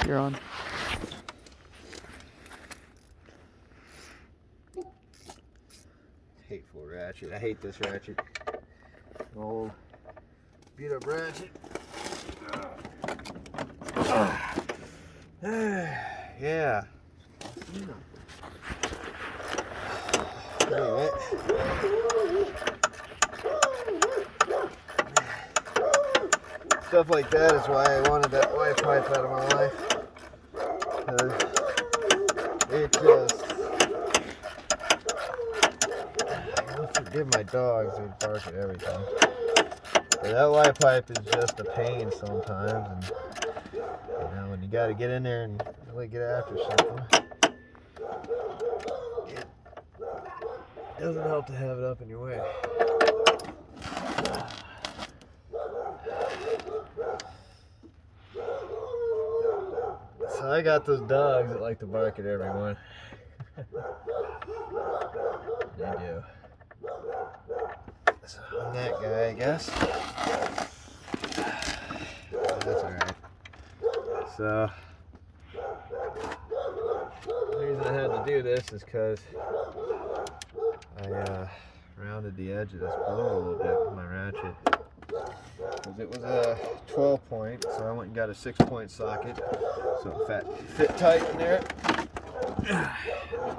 You're on. Hateful ratchet. I hate this ratchet. Old beat up ratchet. Yeah. Anyway. Stuff like that is why I wanted that Y pipe out of my life. It just, I forgive my dogs, they bark at everything. But that Y pipe is just a pain sometimes, and you know, when you got to get in there and really get after something, it doesn't help to have it up in your way. So I got those dogs that like to bark at everyone. They do. So I'm that guy, I guess. That's alright. So the reason I had to do this is because I rounded the edge of this bow a little bit with my ratchet. Because it was a 12 point, so I went and got a 6-point socket. So it fit tight in there.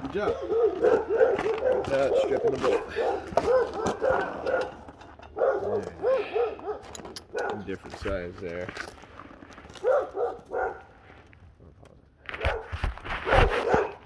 Good job. Without stripping the bolt. Different size there.